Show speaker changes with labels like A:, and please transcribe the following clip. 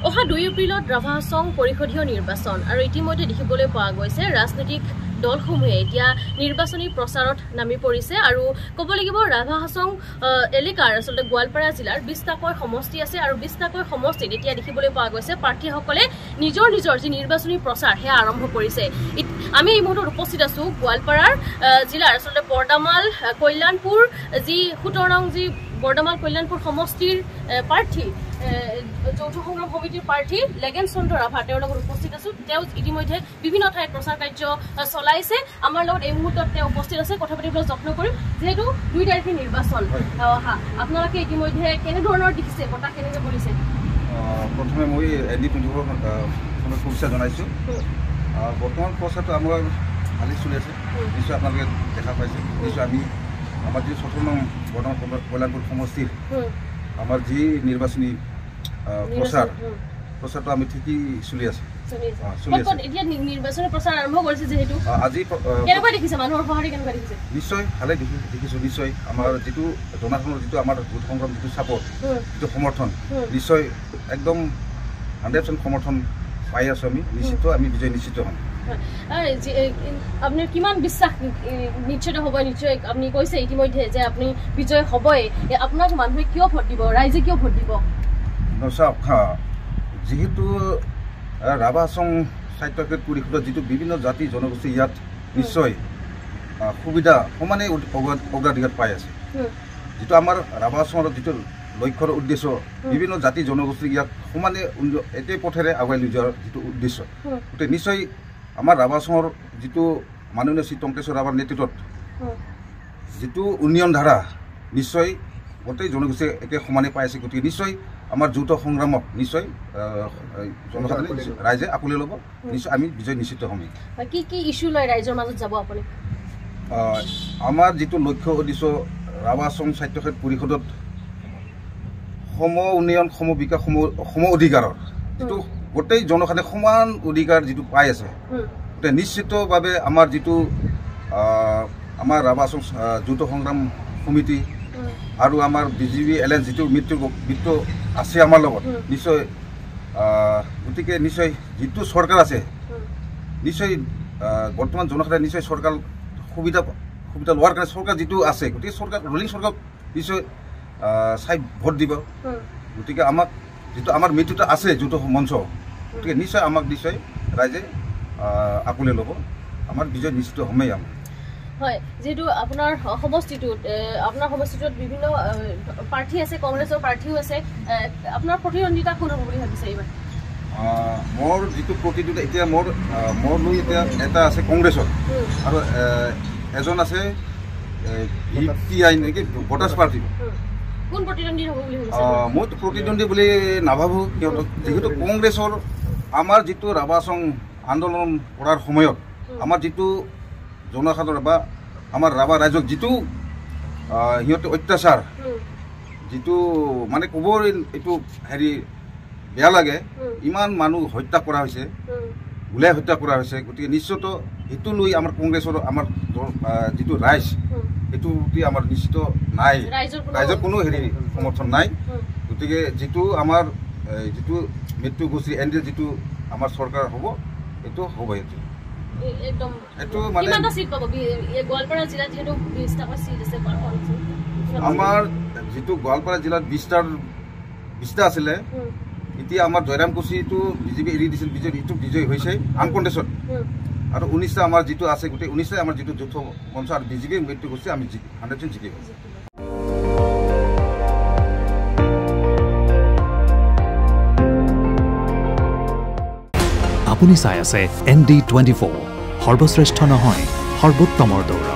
A: অহা 2 এপ্ৰিলত ৰাভা হাছং পৰিষদীয় নিৰ্বাচন আৰু ইতিমধ্যে দেখিবলৈ পোৱা গৈছে ৰাজনৈতিক দলসমূহে এতিয়া নিৰ্বাচনী প্ৰচাৰত নামি পৰিছে আৰু ক'ব লাগিব ৰাভা হাছং এলেকাৰ আসলে গোৱালপাৰা জিলাৰ 20টাকৈ সমষ্টি আছে আৰু 20টাকৈ সমষ্টিত এতিয়া দেখিবলৈ পোৱা গৈছে প্ৰাৰ্থীসকলে নিজৰ যি নিৰ্বাচনী প্ৰচাৰ হে আৰম্ভ কৰিছে আমি এই মুহূৰ্তত উপস্থিত আছো গোৱালপাৰাৰ জিলাৰ আসলে বৰ্ডামাল কল্যাণপুৰ যি 17 নং যি বৰ্ডামাল কল্যাণপুৰ সমষ্টিৰ প্ৰাৰ্থী যৌথ সংগ্ৰাম সমিতিৰ প্ৰাৰ্থী লেগেন চন্দ্ৰ ৰাভা তেওঁৰ লগত উপস্থিত আছো তেওঁ ইতিমধ্যে বিভিন্ন ঠাইত প্ৰচাৰ কাৰ্য চলাইছে আমাৰ লগত এই মুহূৰ্তত তেওঁ উপস্থিত আছে কথা পাতিবলৈ যত্ন কৰিম যেহেতু 2 তাৰিখে নিৰ্বাচন আপোনালোকে ইতিমধ্যে কেনে ধৰণৰ দেখিছে বটা কেনেকৈ বলিছে
B: প্ৰথমে মই এডি 24 শুভেচ্ছা জনাইছো বৰ্তমান প্ৰচাৰটো আমাৰ ভালেই চলি আছে নিশ্চয় আপোনালোকে দেখা পাইছে নিশ্চয় আমি আমাৰ যি 17 নং বৰ্ডামাল কল্যাণপুৰ সমষ্টিৰ আমাৰ যি নিৰ্বাচনী প্ৰচাৰটো আমি ঠিকই চলি আছে
A: এতিয়া নিৰ্বাচনী প্ৰচাৰ আৰম্ভ কৰিছে যেহেতু
B: আজি
A: কেনেকৈ দেখিছে মানুহৰ সহাৰি কেনেকৈ দেখিছে
B: নিশ্চয় ভালে দেখিছো নিশ্চয় আমাৰ যিটো জনসাধাৰণৰ যিটো আমাৰ ভোট সংগ্ৰাম যিটো চাপৰ্ট যিটো সমৰ্থন নিশ্চয় একদম 100% সমৰ্থন পাই আছো আমি বিজয় নিশ্চিত হ'ম
A: আপনার কিমান বিশ্বাস নিশ্চিত হ'ব নিশ্চয় আপনি কৈছে ইতিমধ্যে যে আপনি বিজয় হ'বই আপনার মানুহে কিয় ভোট দিব রাইজে কিয় ভোট দিব
B: যেহেতু ৰাভা হাছং সাহিত্য পৰিষদৰ যিটো বিভিন্ন জাতি জনগোষ্ঠী ইয়াত নিশ্চয় সুবিধা সমানে অগ্ৰাধিকাৰ পাই আছে যিটো আমাৰ ৰাভা হাছঙৰ যিটো লক্ষ্যৰ উদ্দেশ্য বিভিন্ন জাতি জনগোষ্ঠী ইয়াক সমানে একে পথেৰে আগুৱাই লৈ যোৱাৰ যিটো উদ্দেশ্য গতিকে নিশ্চয় আমাৰ ৰাভা হাছঙৰ যিটো মাননীয় শ্ৰী টংকেশ্বৰ ৰাভাৰ নেতৃত্বত যিটো উন্নয়ন ধাৰা নিশ্চয় গোটেই জনগোষ্ঠীয়ে একে সমানে পাই আছে গতিকে নিশ্চয় আমাৰ যৌথ সংগ্ৰামক নিশ্চয় জনসাধাৰণে ৰাইজে আঁকোৱালি ল'ব নিশ্চয় আমি বিজয় নিশ্চিত হ'ম
A: কি কি ইস্যু লৈ ৰাইজৰ মাজত যাব আপুনি
B: আমাৰ যিটো লক্ষ্য উদ্দেশ্য ৰাভা হাছং সাহিত্য পৰিষদত সম উন্নয়ন সম বিকাশ সম অধিকাৰৰ যিটো গোটেই জনসাধাৰণে সমান অধিকাৰ যিটো পাই আছে গতিকে নিশ্চিতভাৱে আমাৰ যিটো আমাৰ ৰাভা হাছং যৌথ সংগ্ৰাম সমিতি আৰু আমাৰ বিজেপি এলায়েন্স যিটো মিত্ৰ আছে আমাৰ লগত নিশ্চয় গতিকে নিশ্চয় যিটো চৰকাৰ আছে নিশ্চয় বৰ্তমান জনসাধাৰণে নিশ্চয় চৰকাৰ সুবিধা লোৱাৰ কাৰণে চৰকাৰ যিটো আছে গতিকে চৰকাৰ ৰুলিং চৰকাৰক নিশ্চয় চাই ভোট দিব গতিকে আমাক যিটো আমাৰ মিত্ৰতা আছে যৌথ মঞ্চ গতিকে নিশ্চয় আমাক নিশ্চয় ৰাইজে আঁকোৱালি ল'ব আমাৰ বিজয় নিশ্চিত হ'মেই আমাৰ
A: হয় যেহেতু আপোনাৰ সমষ্টিটোত বিভিন্ন প্ৰাৰ্থী আছে কংগ্ৰেছৰ প্ৰাৰ্থীও আছে আপোনাৰ প্ৰতিদ্বন্দ্বিতা কোন হ'ব বুলি ভাবিছে এইবাৰ
B: মোৰ যিটো প্ৰতিদ্বন্দ্বিতা এতিয়া মোৰ লৈ এতিয়া এটা আছে কংগ্ৰেছৰ আৰু এজন আছে VPI নেকি ভোটাৰ্ছ পাৰ্টি
A: কোন প্ৰতিদ্বন্দ্বী হ'ব বুলি ভাবিছে
B: মইতো প্ৰতিদ্বন্দ্বী বুলি নাভাবোঁ কিয়নো যিহেতু কংগ্ৰেছৰ আমাৰ যিটো ৰাভা হাছং আন্দোলন কৰাৰ সময়ত আমাৰ যিটো জনসাধাৰণ বা আমাৰ ৰাভা ৰাইজক যিটো সিহঁতে অত্যাচাৰ যিটো মানে ক'ব এইটো হেৰি বেয়া লাগে ইমান মানুহ হত্যা কৰা হৈছে গুলাই হত্যা কৰা হৈছে গতিকে নিশ্চিত সেইটো লৈ আমাৰ কংগ্ৰেছৰ আমাৰ যিটো ৰাইজ সেইটো প্ৰতি আমাৰ নিশ্চিত নাই ৰাইজৰ কোনো হেৰি সমৰ্থন নাই গতিকে যিটো আমাৰ যিটো মৃত্যু গোষ্ঠী এনডিএ যিটো আমাৰ চৰকাৰ হ'ব এইটো হ'ব এইটো মানে আমাৰ যিটো গোৱালপাৰা জিলাত 20টা আছিলে এতিয়া আমাৰ জয়ৰাম কোচীটো বিজেপি এৰি দিছিল বিজেপিটো বিজয় হৈছে আনকণ্টেষ্টত আৰু 19টা আমাৰ যিটো আছে গোটেই 19টাই আমাৰ যিটো যৌথ মঞ্চ আৰু বিজেপিৰ মৃত্যু গৈছে আমি 100% জিকিব
C: আপুনি চাই আছে ND24 সৰ্বশ্ৰেষ্ঠ নহয় সৰ্বোত্তমৰ দৌৰ